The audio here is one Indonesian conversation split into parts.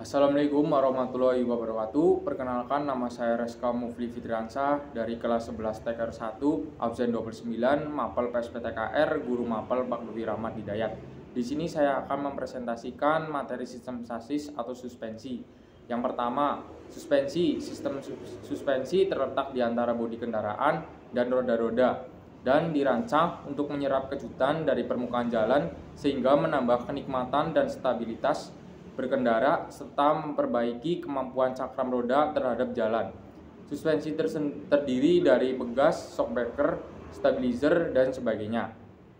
Assalamualaikum warahmatullahi wabarakatuh. Perkenalkan, nama saya Reska Mufli Fitriansah dari kelas 11 TKR 1, absen 29, Mapel PSPTKR, Guru Mapel Pak Lutfi Rahmat Hidayat. Di sini saya akan mempresentasikan materi sistem sasis atau suspensi. Yang pertama, suspensi. Sistem suspensi terletak di antara bodi kendaraan dan roda-roda dan dirancang untuk menyerap kejutan dari permukaan jalan sehingga menambah kenikmatan dan stabilitas berkendara serta memperbaiki kemampuan cakram roda terhadap jalan. Suspensi terdiri dari begas, shockbreaker, stabilizer, dan sebagainya.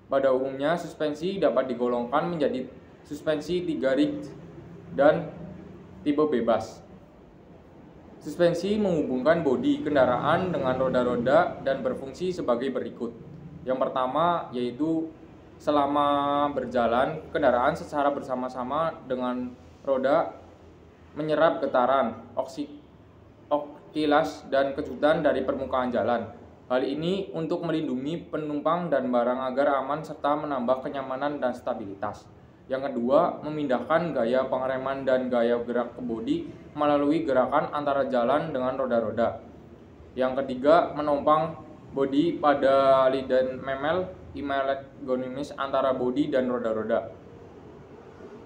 Pada umumnya, suspensi dapat digolongkan menjadi suspensi 3 rig dan tipe bebas. Suspensi menghubungkan bodi kendaraan dengan roda-roda dan berfungsi sebagai berikut. Yang pertama yaitu selama berjalan, kendaraan secara bersama-sama dengan roda menyerap getaran, okilas, dan kejutan dari permukaan jalan. Hal ini untuk melindungi penumpang dan barang agar aman serta menambah kenyamanan dan stabilitas. Yang kedua, memindahkan gaya pengereman dan gaya gerak ke bodi melalui gerakan antara jalan dengan roda-roda. Yang ketiga, menopang bodi pada lidan memel imagonis antara bodi dan roda-roda.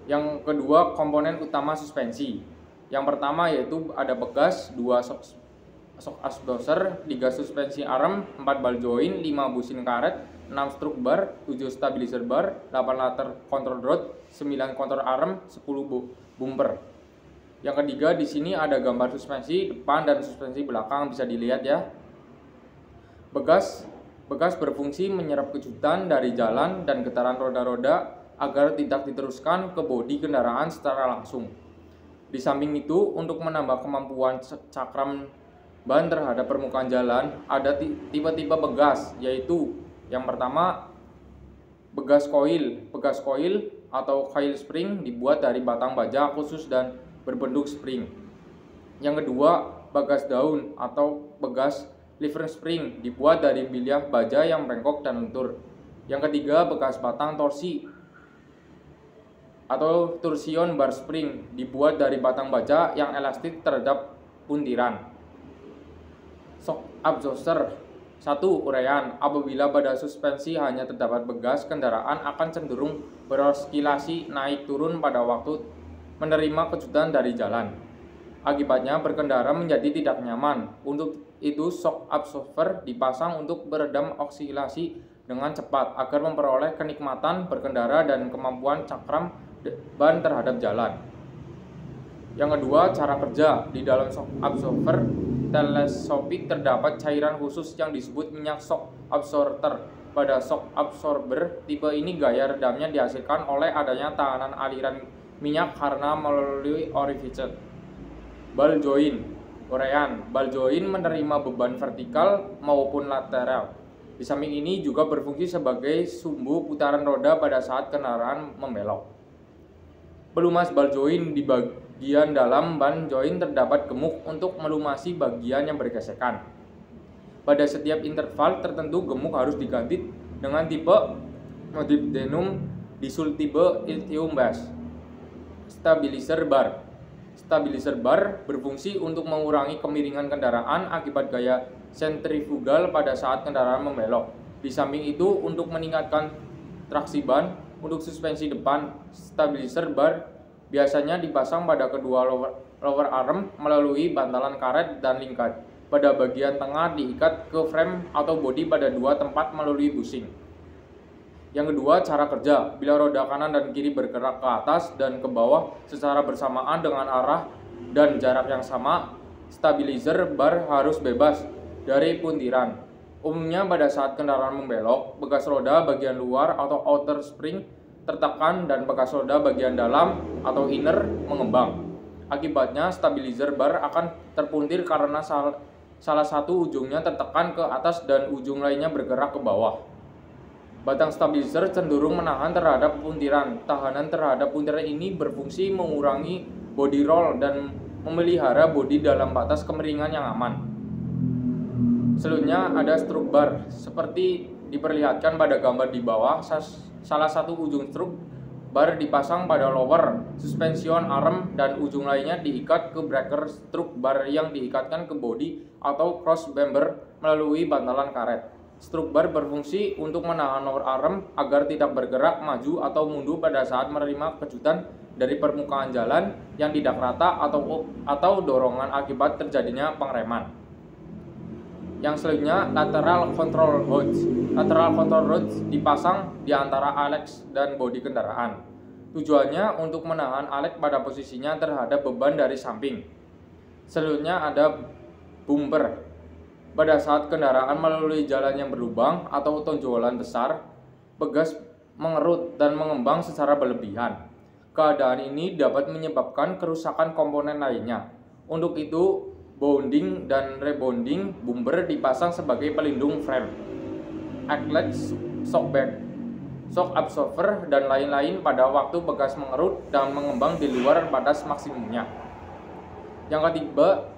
Yang kedua, komponen utama suspensi. Yang pertama yaitu ada begas, 2 shock absorber, 3 suspensi arm, 4 ball joint, 5 bushing karet, 6 stroke bar, 7 stabilizer bar, 8 later control rod, 9 control arm, 10 bumper. Yang ketiga, di sini ada gambar suspensi depan dan suspensi belakang, bisa dilihat ya. Begas berfungsi menyerap kejutan dari jalan dan getaran roda-roda agar tidak diteruskan ke bodi kendaraan secara langsung. Di samping itu, untuk menambah kemampuan cakram ban terhadap permukaan jalan, ada tipe-tipe begas, yaitu yang pertama, begas coil. Begas coil atau coil spring dibuat dari batang baja khusus dan berbentuk spring. Yang kedua, begas daun atau begas lever spring dibuat dari bilah baja yang bengkok dan lentur. Yang ketiga, bekas batang torsi atau torsion bar spring dibuat dari batang baja yang elastik terhadap puntiran. Shock absorber. 1. Urean. Apabila pada suspensi hanya terdapat begas, kendaraan akan cenderung beroskilasi naik turun pada waktu menerima kejutan dari jalan. Akibatnya berkendara menjadi tidak nyaman. Untuk itu shock absorber dipasang untuk meredam osilasi dengan cepat agar memperoleh kenikmatan berkendara dan kemampuan cakram ban terhadap jalan. Yang kedua, cara kerja. Di dalam shock absorber teleskopik terdapat cairan khusus yang disebut minyak shock absorber. Pada shock absorber tipe ini gaya redamnya dihasilkan oleh adanya tahanan aliran minyak karena melalui orifice. Ball joint. Urean. Ball joint menerima beban vertikal maupun lateral. Di samping ini juga berfungsi sebagai sumbu putaran roda pada saat kendaraan membelok. Pelumas ball joint. Di bagian dalam ban joint terdapat gemuk untuk melumasi bagian yang bergesekan. Pada setiap interval tertentu gemuk harus diganti dengan tipe molybdenum disulfide lithium base. Stabilizer bar. Stabilizer bar berfungsi untuk mengurangi kemiringan kendaraan akibat gaya sentrifugal pada saat kendaraan membelok. Di samping itu, untuk meningkatkan traksi ban, untuk suspensi depan, stabilizer bar biasanya dipasang pada kedua lower arm melalui bantalan karet dan lingkar. Pada bagian tengah diikat ke frame atau bodi pada 2 tempat melalui bushing. Yang kedua, cara kerja. Bila roda kanan dan kiri bergerak ke atas dan ke bawah secara bersamaan dengan arah dan jarak yang sama, stabilizer bar harus bebas dari puntiran. Umumnya pada saat kendaraan membelok, bekas roda bagian luar atau outer spring tertekan dan bekas roda bagian dalam atau inner mengembang. Akibatnya stabilizer bar akan terpuntir karena salah satu ujungnya tertekan ke atas dan ujung lainnya bergerak ke bawah. Batang stabilizer cenderung menahan terhadap puntiran. Tahanan terhadap puntiran ini berfungsi mengurangi body roll dan memelihara bodi dalam batas kemiringan yang aman. Selanjutnya ada stroke bar. Seperti diperlihatkan pada gambar di bawah, salah satu ujung stroke bar dipasang pada lower suspension arm dan ujung lainnya diikat ke breaker struk bar yang diikatkan ke bodi atau cross member melalui bantalan karet. Struk bar berfungsi untuk menahan lower arm agar tidak bergerak maju atau mundur pada saat menerima kejutan dari permukaan jalan yang tidak rata atau dorongan akibat terjadinya pengereman. Yang selanjutnya, lateral control rods. Lateral control rods dipasang di antara alex dan bodi kendaraan. Tujuannya untuk menahan alex pada posisinya terhadap beban dari samping. Selanjutnya ada bumper. Pada saat kendaraan melalui jalan yang berlubang atau tonjolan besar, pegas mengerut dan mengembang secara berlebihan. Keadaan ini dapat menyebabkan kerusakan komponen lainnya. Untuk itu, bonding dan rebonding bumper dipasang sebagai pelindung frame, outlet, shockback, shock absorber, dan lain-lain pada waktu pegas mengerut dan mengembang di luar batas maksimumnya. Yang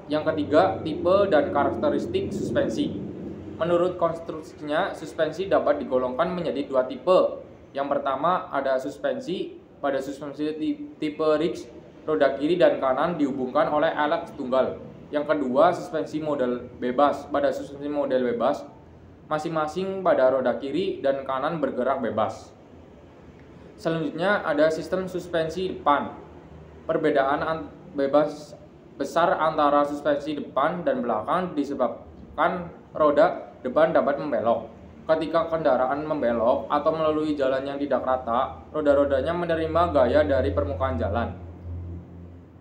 ketiga, tipe dan karakteristik suspensi. Menurut konstruksinya, suspensi dapat digolongkan menjadi dua tipe. Yang pertama ada suspensi. Pada suspensi tipe Riggs, roda kiri dan kanan dihubungkan oleh alex tunggal. Yang kedua, suspensi model bebas. Pada suspensi model bebas, masing-masing pada roda kiri dan kanan bergerak bebas. Selanjutnya ada sistem suspensi depan. Perbedaan bebas besar antara suspensi depan dan belakang disebabkan roda depan dapat membelok. Ketika kendaraan membelok atau melalui jalan yang tidak rata, roda-rodanya menerima gaya dari permukaan jalan.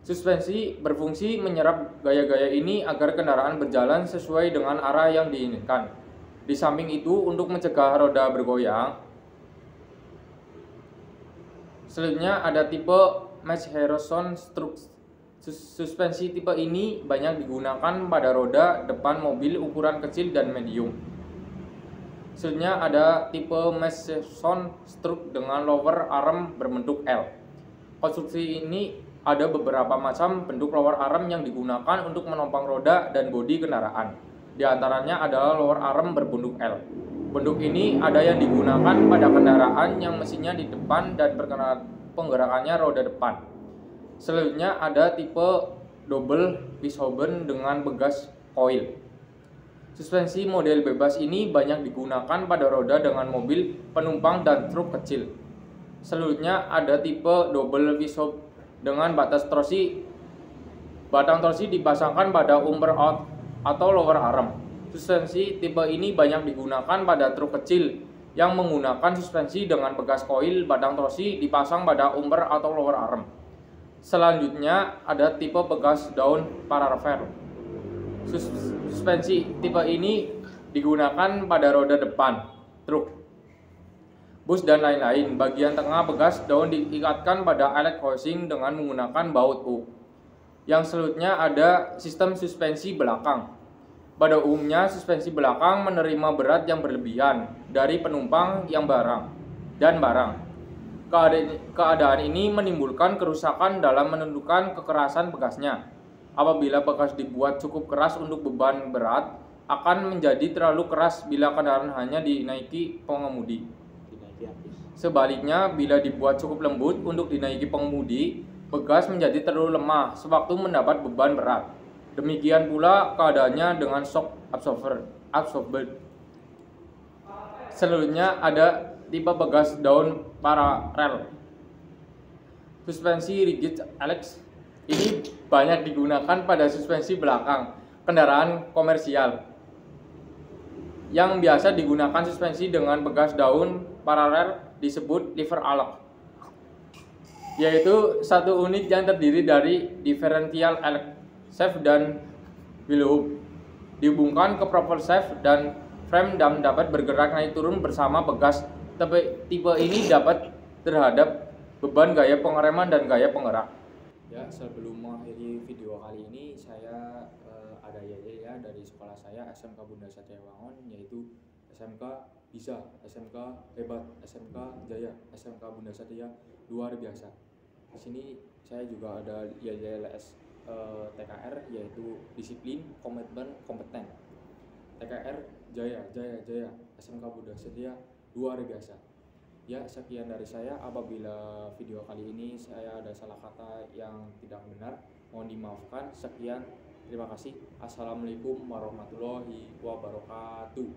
Suspensi berfungsi menyerap gaya-gaya ini agar kendaraan berjalan sesuai dengan arah yang diinginkan. Di samping itu, untuk mencegah roda bergoyang, selanjutnya ada tipe Mesh-Harrison Struts. Suspensi tipe ini banyak digunakan pada roda depan mobil ukuran kecil dan medium. Selanjutnya ada tipe Mesh-Harrison Strut dengan lower arm berbentuk L. Konstruksi ini ada beberapa macam bentuk lower arm yang digunakan untuk menopang roda dan bodi kendaraan. Di antaranya adalah lower arm berbentuk L. Bentuk ini ada yang digunakan pada kendaraan yang mesinnya di depan dan penggerakannya roda depan. Selanjutnya ada tipe double wishbone dengan begas coil. Suspensi model bebas ini banyak digunakan pada roda dengan mobil penumpang dan truk kecil. Selanjutnya ada tipe double wishbone dengan batang torsi dipasangkan pada upper out atau lower arm. Suspensi tipe ini banyak digunakan pada truk kecil yang menggunakan suspensi dengan begas coil. Batang torsi dipasang pada upper atau lower arm. Selanjutnya ada tipe begas daun paralel. Suspensi tipe ini digunakan pada roda depan, truk, bus dan lain-lain. Bagian tengah begas daun diikatkan pada electric housing dengan menggunakan baut U. Yang selanjutnya ada sistem suspensi belakang. Pada umumnya suspensi belakang menerima berat yang berlebihan dari penumpang dan barang. Keadaan ini menimbulkan kerusakan dalam menentukan kekerasan bekasnya. Apabila bekas dibuat cukup keras untuk beban berat, akan menjadi terlalu keras bila kendaraan hanya dinaiki pengemudi. Sebaliknya, bila dibuat cukup lembut untuk dinaiki pengemudi, bekas menjadi terlalu lemah sewaktu mendapat beban berat. Demikian pula keadaannya dengan shock absorber. Selanjutnya ada tipe begas daun paralel. Suspensi rigid Alex ini banyak digunakan pada suspensi belakang kendaraan komersial. Yang biasa digunakan suspensi dengan begas daun paralel disebut lever alloy, yaitu satu unit yang terdiri dari differential electric shaft dan wheel hub dihubungkan ke propel shaft dan frame dan dapat bergerak naik turun bersama begas. Tipe ini dapat terhadap beban gaya pengereman dan gaya penggerak. Ya, sebelum mengakhiri video kali ini, saya ada ya dari sekolah saya SMK Bunda Satya Wangon, yaitu SMK Bisa, SMK Hebat, SMK Jaya, SMK Bunda Satya luar biasa. Di sini saya juga ada YLS TKR, yaitu disiplin, komitmen, kompeten. TKR Jaya, SMK Bunda Satya luar biasa. Ya, sekian dari saya. Apabila video kali ini saya ada salah kata yang tidak benar, mohon dimaafkan. Sekian, terima kasih. Assalamualaikum warahmatullahi wabarakatuh.